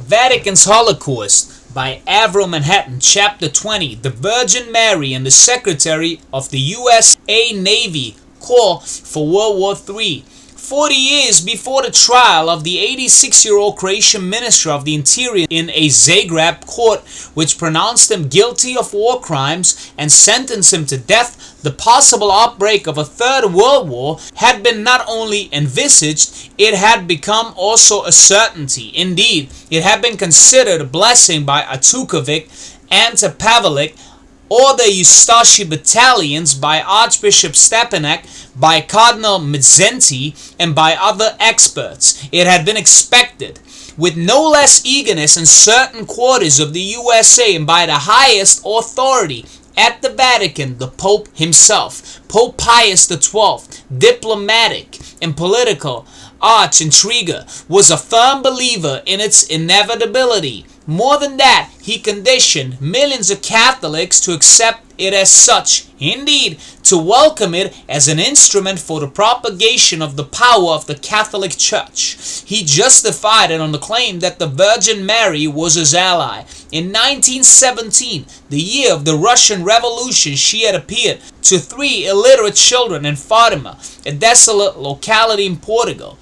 Vatican's Holocaust by Avro Manhattan, Chapter 20, The Virgin Mary and the Secretary of the USA Navy Corps for World War III. 40 years before the trial of the 86-year-old Croatian Minister of the Interior in a Zagreb court which pronounced him guilty of war crimes and sentenced him to death, the possible outbreak of a third world war had been not only envisaged, it had become also a certainty. Indeed, it had been considered a blessing by Atukovic, Ante Pavelic, or the Ustashi battalions by Archbishop Stepanek, by Cardinal Mazzenti, and by other experts. It had been expected with no less eagerness in certain quarters of the USA and by the highest authority at the Vatican, the Pope himself. Pope Pius XII, diplomatic and political arch-intriguer, was a firm believer in its inevitability. More than that, he conditioned millions of Catholics to accept it as such, indeed, to welcome it as an instrument for the propagation of the power of the Catholic Church. He justified it on the claim that the Virgin Mary was his ally. In 1917, the year of the Russian Revolution, she had appeared to 3 illiterate children in Fatima, a desolate locality in Portugal.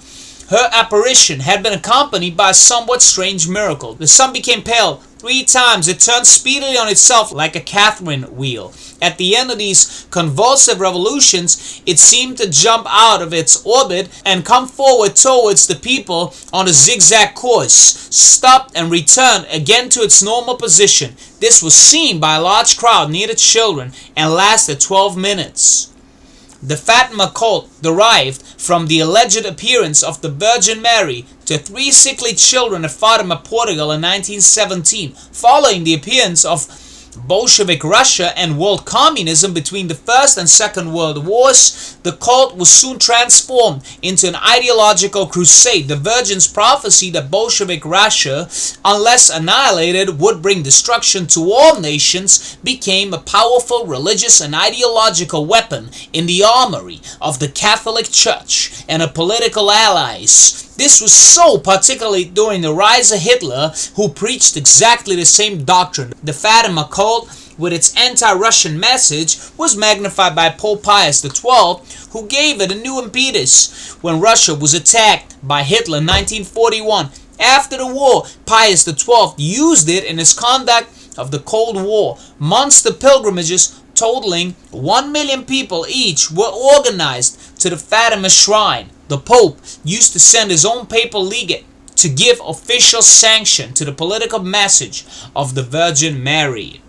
Her apparition had been accompanied by a somewhat strange miracle. The sun became pale 3 times. It turned speedily on itself like a Catherine wheel. At the end of these convulsive revolutions, it seemed to jump out of its orbit and come forward towards the people on a zigzag course, stopped and returned again to its normal position. This was seen by a large crowd near the children and lasted 12 minutes. The Fatima cult derived from the alleged appearance of the Virgin Mary to 3 sickly children at Fatima, Portugal in 1917. Following the appearance of Bolshevik Russia and world communism between the First and Second World Wars, the cult was soon transformed into an ideological crusade. The Virgin's prophecy that Bolshevik Russia, unless annihilated, would bring destruction to all nations became a powerful religious and ideological weapon in the armory of the Catholic Church and her political allies. This was so particularly during the rise of Hitler, who preached exactly the same doctrine. The Fatima cult, with its anti-Russian message, was magnified by Pope Pius XII, who gave it a new impetus when Russia was attacked by Hitler in 1941. After the war, Pius XII used it in his conduct of the Cold War. Monster pilgrimages totaling 1 million people each were organized to the Fatima shrine. The Pope used to send his own papal legate to give official sanction to the political message of the Virgin Mary.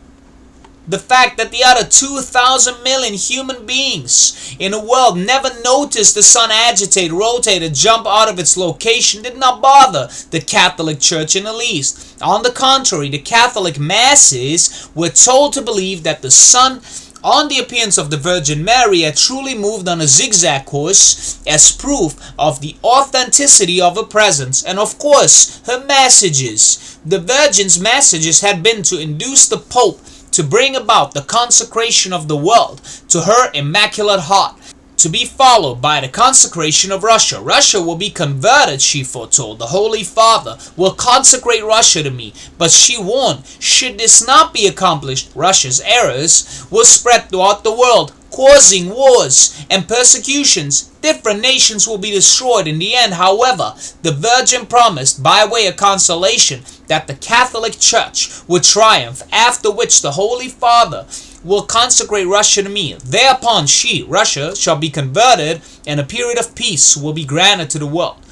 The fact that the other 2,000 million human beings in the world never noticed the sun agitate, rotate, and jump out of its location did not bother the Catholic Church in the least. On the contrary, the Catholic masses were told to believe that the sun, on the appearance of the Virgin Mary, had truly moved on a zigzag course as proof of the authenticity of her presence and, of course, her messages. The Virgin's messages had been to induce the Pope to bring about the consecration of the world to her Immaculate Heart, to be followed by the consecration of Russia. Russia will be converted, she foretold. The Holy Father will consecrate Russia to me. But she warned, should this not be accomplished, Russia's errors will spread throughout the world, causing wars and persecutions. Different nations will be destroyed in the end. However, the Virgin promised, by way of consolation, that the Catholic Church would triumph, after which the Holy Father will consecrate Russia to me. Thereupon she, Russia, shall be converted, and a period of peace will be granted to the world.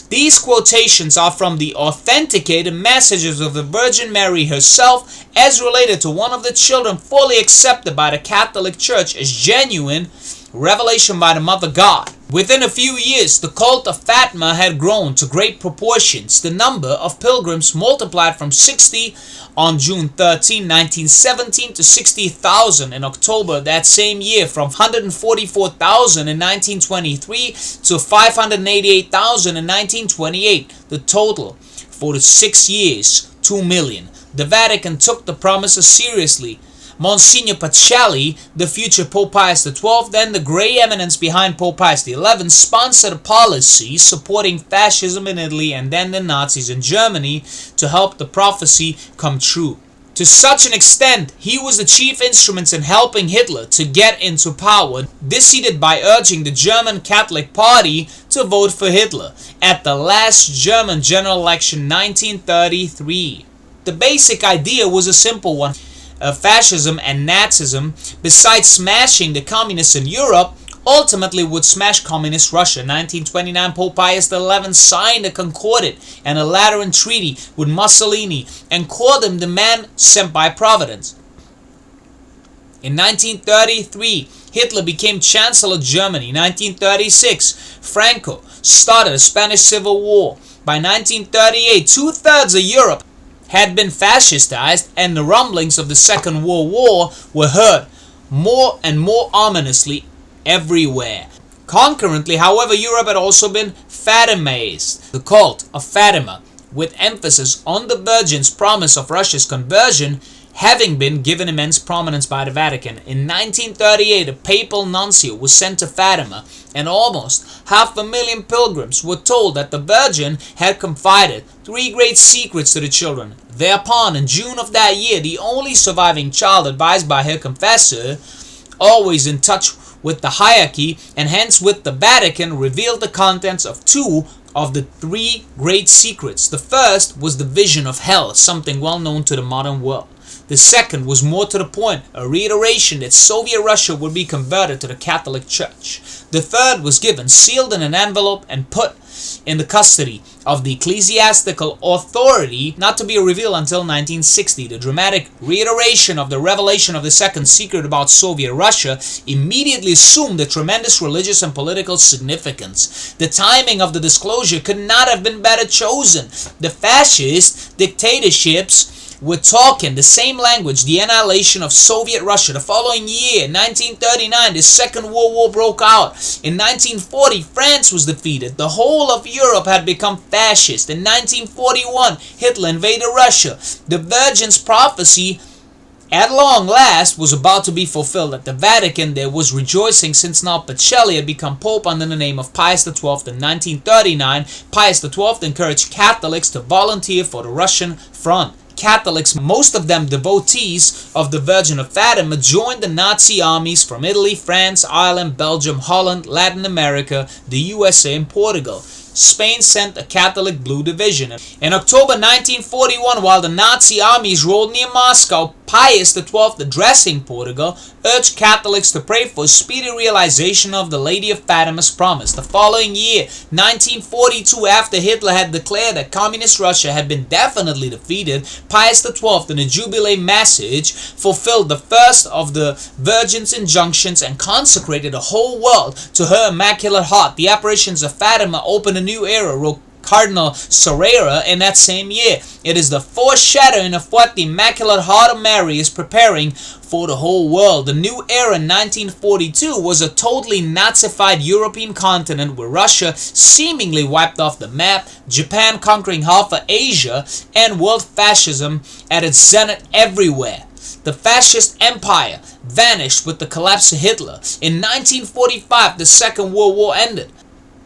These quotations are from the authenticated messages of the Virgin Mary herself, as related to one of the children fully accepted by the Catholic Church as genuine revelation by the Mother God. Within a few years, the cult of Fatima had grown to great proportions. The number of pilgrims multiplied from 60 on June 13, 1917 to 60,000 in October that same year, from 144,000 in 1923 to 588,000 in 1928. The total for the 6 years, 2 million. The Vatican took the promises seriously. Monsignor Pacelli, the future Pope Pius XII, and the Grey Eminence behind Pope Pius XI, sponsored a policy supporting fascism in Italy and then the Nazis in Germany to help the prophecy come true. To such an extent, he was the chief instrument in helping Hitler to get into power. This he did by urging the German Catholic Party to vote for Hitler at the last German general election 1933. The basic idea was a simple one. Fascism and Nazism, besides smashing the communists in Europe, ultimately would smash communist Russia. 1929, Pope Pius XI signed a Concordat and a Lateran Treaty with Mussolini and called him the man sent by Providence. In 1933, Hitler became Chancellor of Germany. 1936, Franco started a Spanish Civil War. By 1938, two-thirds of Europe had been fascistized, and the rumblings of the Second World War were heard more and more ominously everywhere. Concurrently, however, Europe had also been Fatimized. The cult of Fatima, with emphasis on the Virgin's promise of Russia's conversion, having been given immense prominence by the Vatican. In 1938, a papal nuncio was sent to Fatima, and almost 500,000 pilgrims were told that the Virgin had confided 3 great secrets to the children. Thereupon, in June of that year, the only surviving child, advised by her confessor, always in touch with the hierarchy and hence with the Vatican, revealed the contents of 2 of the 3 great secrets. The first was the vision of hell, something well known to the modern world. The second was more to the point, a reiteration that Soviet Russia would be converted to the Catholic Church. The third was given, sealed in an envelope, and put in the custody of the ecclesiastical authority, not to be revealed until 1960. The dramatic reiteration of the revelation of the second secret about Soviet Russia immediately assumed a tremendous religious and political significance. The timing of the disclosure could not have been better chosen. The fascist dictatorships were talking the same language, the annihilation of Soviet Russia. The following year, 1939, the Second World War broke out. In 1940, France was defeated. The whole of Europe had become fascist. In 1941, Hitler invaded Russia. The Virgin's prophecy, at long last, was about to be fulfilled. At the Vatican, there was rejoicing, since now Pacelli had become Pope under the name of Pius XII. In 1939, Pius XII encouraged Catholics to volunteer for the Russian front. Catholics, most of them devotees of the Virgin of Fatima, joined the Nazi armies from Italy, France, Ireland, Belgium, Holland, Latin America, the USA, and Portugal. Spain sent a Catholic Blue Division. In October 1941, while the Nazi armies rolled near Moscow, Pius XII, addressing Portugal, urged Catholics to pray for a speedy realization of the Lady of Fatima's promise. The following year, 1942, after Hitler had declared that Communist Russia had been definitely defeated, Pius XII, in a Jubilee message, fulfilled the first of the Virgin's injunctions and consecrated the whole world to her Immaculate Heart. The apparitions of Fatima opened a new era, wrote Cardinal Sorera in that same year. It is the foreshadowing of what the Immaculate Heart of Mary is preparing for the whole world. The new era in 1942 was a totally Nazified European continent, where Russia seemingly wiped off the map, Japan conquering half of Asia, and world fascism at its zenith everywhere. The fascist empire vanished with the collapse of Hitler. In 1945, the Second World War ended,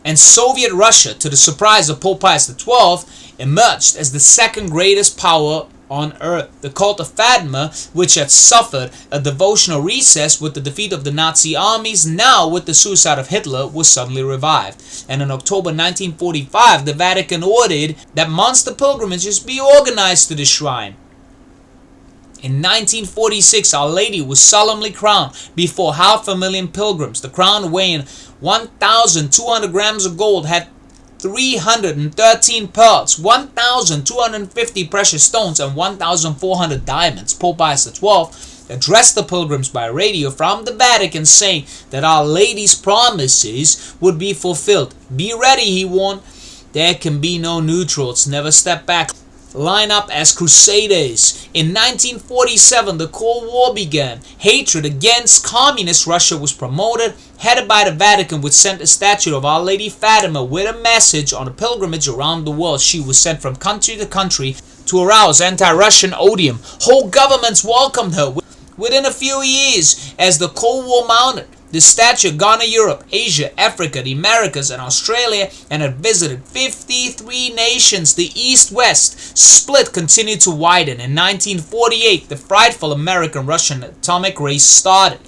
and Soviet Russia, to the surprise of Pope Pius XII, emerged as the second greatest power on earth. The cult of Fatima, which had suffered a devotional recess with the defeat of the Nazi armies, now with the suicide of Hitler, was suddenly revived. And in October 1945, the Vatican ordered that monster pilgrimages be organized to the shrine. In 1946, Our Lady was solemnly crowned before 500,000 pilgrims. The crown, weighing 1,200 grams of gold, had 313 pearls, 1,250 precious stones, and 1,400 diamonds. Pope Pius XII addressed the pilgrims by radio from the Vatican, saying that Our Lady's promises would be fulfilled. Be ready, he warned. There can be no neutrals. Never step back. Line up as crusaders. In 1947, the Cold War began. Hatred against Communist Russia was promoted, headed by the Vatican, which sent a statue of Our Lady Fatima with a message on a pilgrimage around the world. She was sent from country to country to arouse anti-Russian odium. Whole governments welcomed her Within a few years, as the Cold War mounted, the statue garnered Europe, Asia, Africa, the Americas, and Australia, and had visited 53 nations. The East-West split continued to widen. In 1948, the frightful American-Russian atomic race started.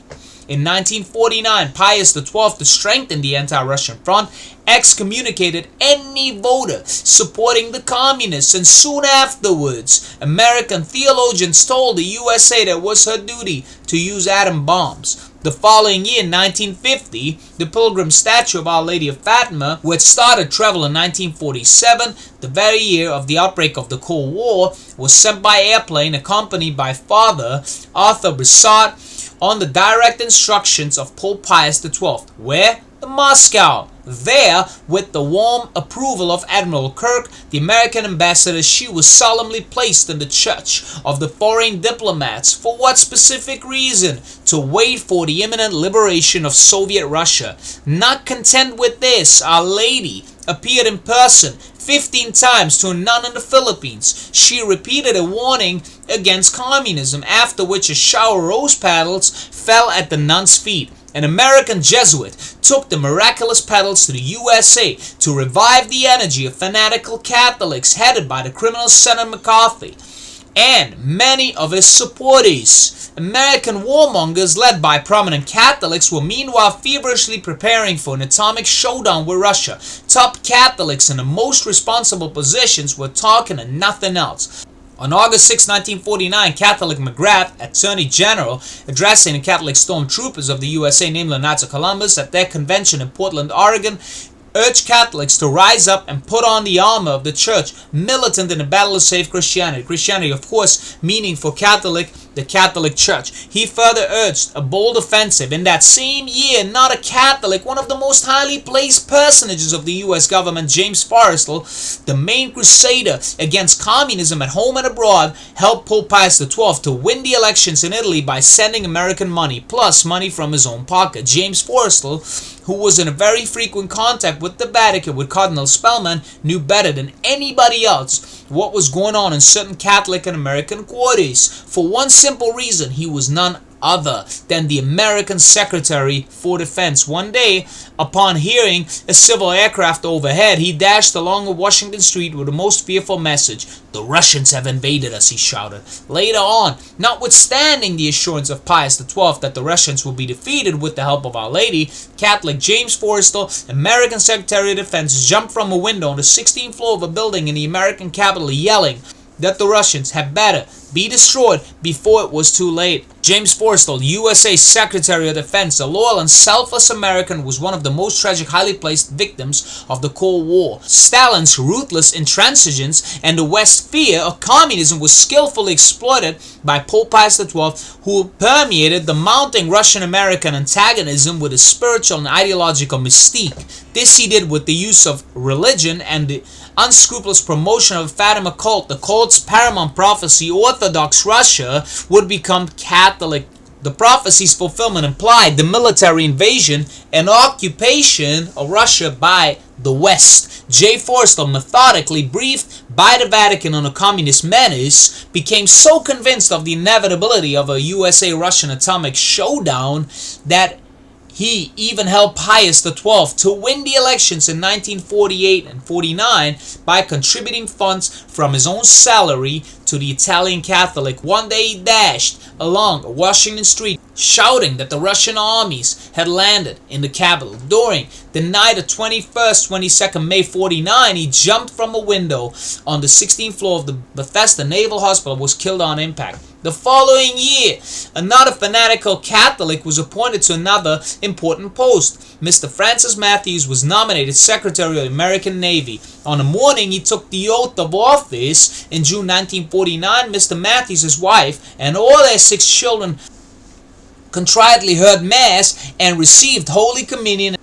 In 1949, Pius XII, to strengthen the anti-Russian front, excommunicated any voter supporting the communists, and soon afterwards, American theologians told the USA that it was her duty to use atom bombs. The following year, 1950, the pilgrim statue of Our Lady of Fatima, which started travel in 1947, the very year of the outbreak of the Cold War, was sent by airplane accompanied by Father Arthur Broussard on the direct instructions of Pope Pius XII. Where? To Moscow. There, with the warm approval of Admiral Kirk, the American ambassador, she was solemnly placed in the church of the foreign diplomats. For what specific reason? To wait for the imminent liberation of Soviet Russia. Not content with this, Our Lady appeared in person 15 times to a nun in the Philippines. She repeated a warning against communism, after which a shower of rose petals fell at the nun's feet. An American Jesuit took the miraculous petals to the USA to revive the energy of fanatical Catholics headed by the criminal Senator McCarthy and many of his supporters. American warmongers led by prominent Catholics were meanwhile feverishly preparing for an atomic showdown with Russia. Top Catholics in the most responsible positions were talking and nothing else. On August 6, 1949, Catholic McGrath, Attorney General, addressing the Catholic stormtroopers of the USA, namely Knights of Columbus, at their convention in Portland, Oregon, urged Catholics to rise up and put on the armor of the church, militant in the battle to save Christianity. Christianity, of course, meaning for Catholic, the Catholic Church. He further urged a bold offensive. In that same year, not a Catholic, one of the most highly placed personages of the U.S. government, James Forrestal, the main crusader against communism at home and abroad, helped Pope Pius XII to win the elections in Italy by sending American money, plus money from his own pocket. James Forrestal, who was in a very frequent contact with the Vatican, with Cardinal Spellman, knew better than anybody else what was going on in certain Catholic and American quarters. For one simple reason, he was none other than the American Secretary for Defense. One day, upon hearing a civil aircraft overhead, he dashed along Washington Street with the most fearful message. "The Russians have invaded us," he shouted. Later on, notwithstanding the assurance of Pius XII that the Russians would be defeated with the help of Our Lady, Catholic James Forrestal, American Secretary of Defense, jumped from a window on the 16th floor of a building in the American capital, yelling that the Russians had better be destroyed before it was too late. James Forrestal, USA Secretary of Defense, a loyal and selfless American, was one of the most tragic, highly placed victims of the Cold War. Stalin's ruthless intransigence and the West's fear of communism was skillfully exploited by Pope Pius XII, who permeated the mounting Russian-American antagonism with a spiritual and ideological mystique. This he did with the use of religion and the unscrupulous promotion of the Fatima cult. The cult's paramount prophecy, Orthodox Russia would become Catholic. The prophecy's fulfillment implied the military invasion and occupation of Russia by the West. J. Forrestal, methodically briefed by the Vatican on a communist menace, became so convinced of the inevitability of a USA-Russian atomic showdown that he even helped Pius XII to win the elections in 1948 and 49 by contributing funds from his own salary to the Italian Catholic. One day he dashed along Washington Street shouting that the Russian armies had landed in the capital. During the night of 21st, 22nd May 49, he jumped from a window on the 16th floor of the Bethesda Naval Hospital, was killed on impact. The following year, another fanatical Catholic was appointed to another important post. Mr. Francis Matthews was nominated Secretary of the American Navy. On the morning he took the oath of office in June 1949, Mr. Matthews, his wife, and all their 6 children contritely heard Mass and received Holy Communion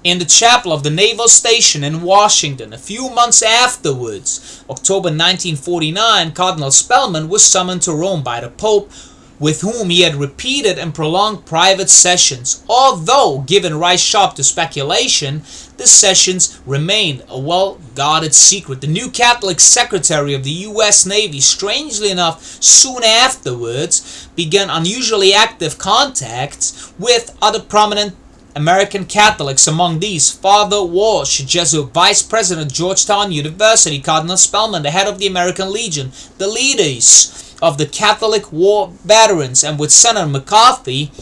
in the chapel of the Naval Station in Washington. A few months afterwards, October 1949, Cardinal Spellman was summoned to Rome by the Pope, with whom he had repeated and prolonged private sessions. Although given right sharp to speculation, the sessions remained a well-guarded secret. The new Catholic Secretary of the U.S. Navy, strangely enough, soon afterwards began unusually active contacts with other prominent American Catholics. Among these, Father Walsh, Jesuit Vice President, Georgetown University; Cardinal Spellman, the head of the American Legion; the leaders of the Catholic War Veterans; and with Senator McCarthy,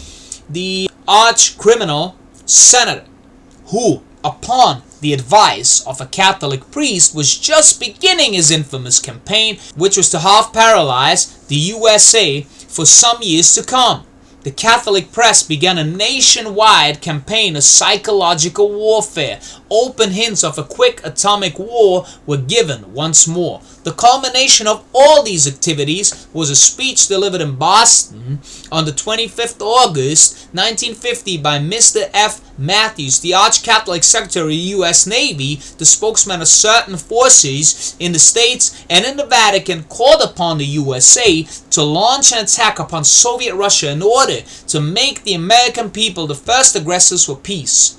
the arch-criminal senator, who, upon the advice of a Catholic priest, was just beginning his infamous campaign, which was to half paralyze the USA for some years to come. The Catholic press began a nationwide campaign of psychological warfare. Open hints of a quick atomic war were given once more. The culmination of all these activities was a speech delivered in Boston on the 25th August 1950 by Mr. F. Matthews, the Arch-Catholic Secretary of the U.S. Navy. The spokesman of certain forces in the States and in the Vatican called upon the USA to launch an attack upon Soviet Russia in order to make the American people the first aggressors for peace.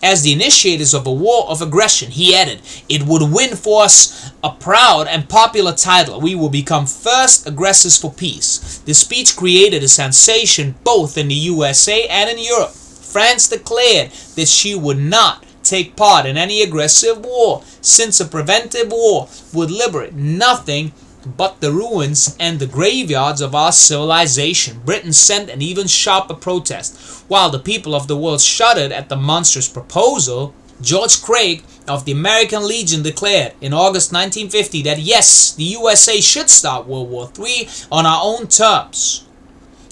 As the initiators of a war of aggression, he added, it would win for us a proud and popular title. We will become first aggressors for peace. The speech created a sensation both in the USA and in Europe. France declared that she would not take part in any aggressive war, since a preventive war would liberate nothing but the ruins and the graveyards of our civilization. Britain sent an even sharper protest. While the people of the world shuddered at the monstrous proposal, George Craig of the American Legion declared in August 1950 that yes, the USA should start World War III on our own terms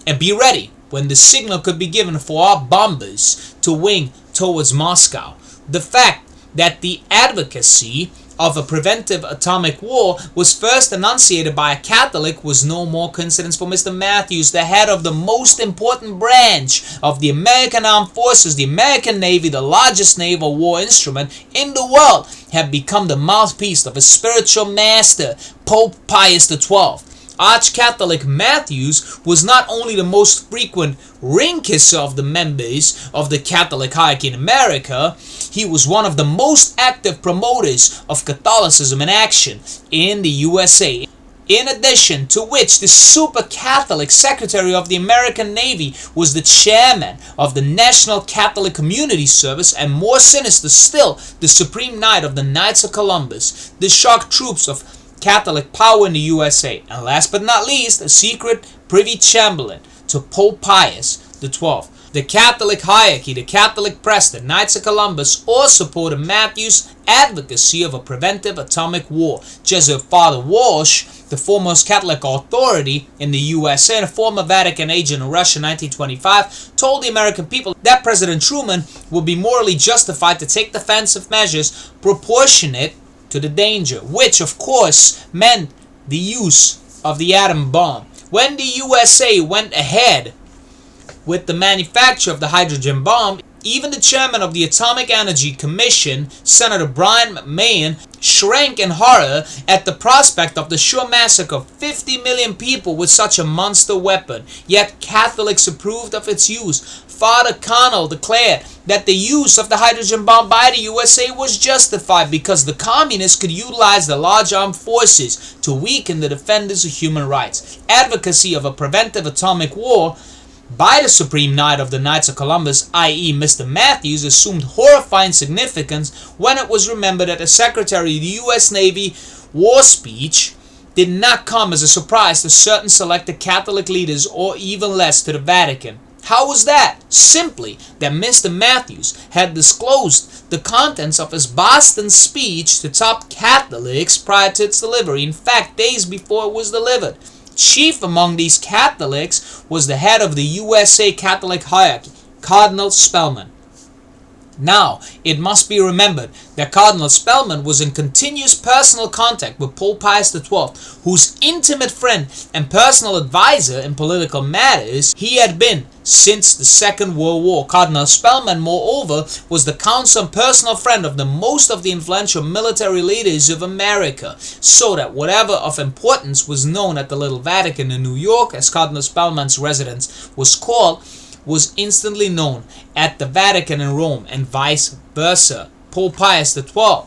and be ready when the signal could be given for our bombers to wing towards Moscow. The fact that the advocacy of a preventive atomic war was first enunciated by a Catholic was no more coincidence, for Mr. Matthews, the head of the most important branch of the American Armed Forces, the American Navy, the largest naval war instrument in the world, had become the mouthpiece of his spiritual master, Pope Pius XII. Arch-Catholic Matthews was not only the most frequent ring-kisser of the members of the Catholic hierarchy in America, he was one of the most active promoters of Catholicism in action in the USA. In addition to which, the super Catholic Secretary of the American Navy was the chairman of the National Catholic Community Service, and more sinister still, the Supreme Knight of the Knights of Columbus, the shock troops of Catholic power in the USA, and last but not least, a secret privy chamberlain to Pope Pius XII. The Catholic hierarchy, the Catholic press, the Knights of Columbus all supported Matthews' advocacy of a preventive atomic war. Jesuit Father Walsh, the foremost Catholic authority in the USA and a former Vatican agent in Russia in 1925, told the American people that President Truman would be morally justified to take defensive measures proportionate to the danger, which of course meant the use of the atom bomb. When the USA went ahead with the manufacture of the hydrogen bomb, even the chairman of the Atomic Energy Commission, Senator Brian McMahon, shrank in horror at the prospect of the sure massacre of 50 million people with such a monster weapon. Yet Catholics approved of its use. Father Connell declared that the use of the hydrogen bomb by the USA was justified because the communists could utilize the large armed forces to weaken the defenders of human rights. Advocacy of a preventive atomic war by the Supreme Knight of the Knights of Columbus, i.e. Mr. Matthews, assumed horrifying significance when it was remembered that the Secretary of the U.S. Navy war speech did not come as a surprise to certain selected Catholic leaders or even less to the Vatican. How was that? Simply that Mr. Matthews had disclosed the contents of his Boston speech to top Catholics prior to its delivery. In fact, days before it was delivered. Chief among these Catholics was the head of the USA Catholic hierarchy, Cardinal Spellman. Now, it must be remembered that Cardinal Spellman was in continuous personal contact with Pope Pius XII, whose intimate friend and personal advisor in political matters he had been since the Second World War. Cardinal Spellman, moreover, was the counsel and personal friend of most of the influential military leaders of America, so that whatever of importance was known at the Little Vatican in New York, as Cardinal Spellman's residence was called, was instantly known at the Vatican in Rome, and vice versa. Pope Pius XII,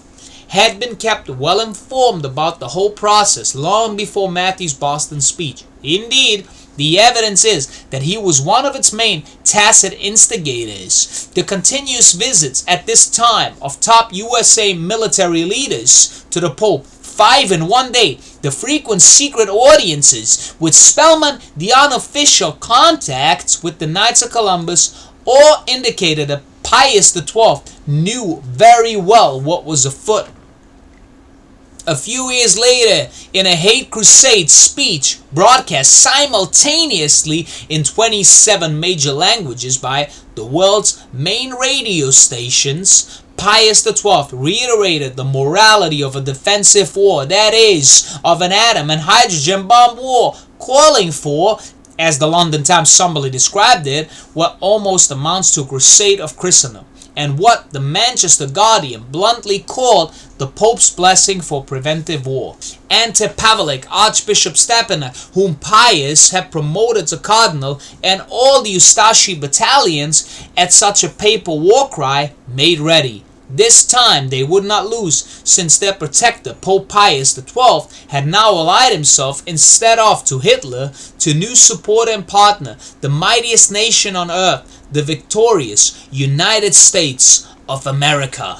had been kept well informed about the whole process long before Matthew's Boston speech. Indeed, the evidence is that he was one of its main tacit instigators. The continuous visits at this time of top USA military leaders to the Pope, 5 in one day, the frequent secret audiences with Spellman, the unofficial contacts with the Knights of Columbus, all indicated that Pius XII knew very well what was afoot. A few years later, in a hate crusade speech broadcast simultaneously in 27 major languages by the world's main radio stations, Pius XII reiterated the morality of a defensive war, that is, of an atom and hydrogen bomb war, calling for, as the London Times somberly described it, what almost amounts to a crusade of Christendom, and what the Manchester Guardian bluntly called the Pope's blessing for preventive war. Ante Pavlik, Archbishop Stepanek, whom Pius had promoted to cardinal, and all the Ustashi battalions at such a papal war cry made ready. This time they would not lose, since their protector, Pope Pius XII, had now allied himself, instead of to Hitler, to new supporter and partner, the mightiest nation on earth, the victorious United States of America.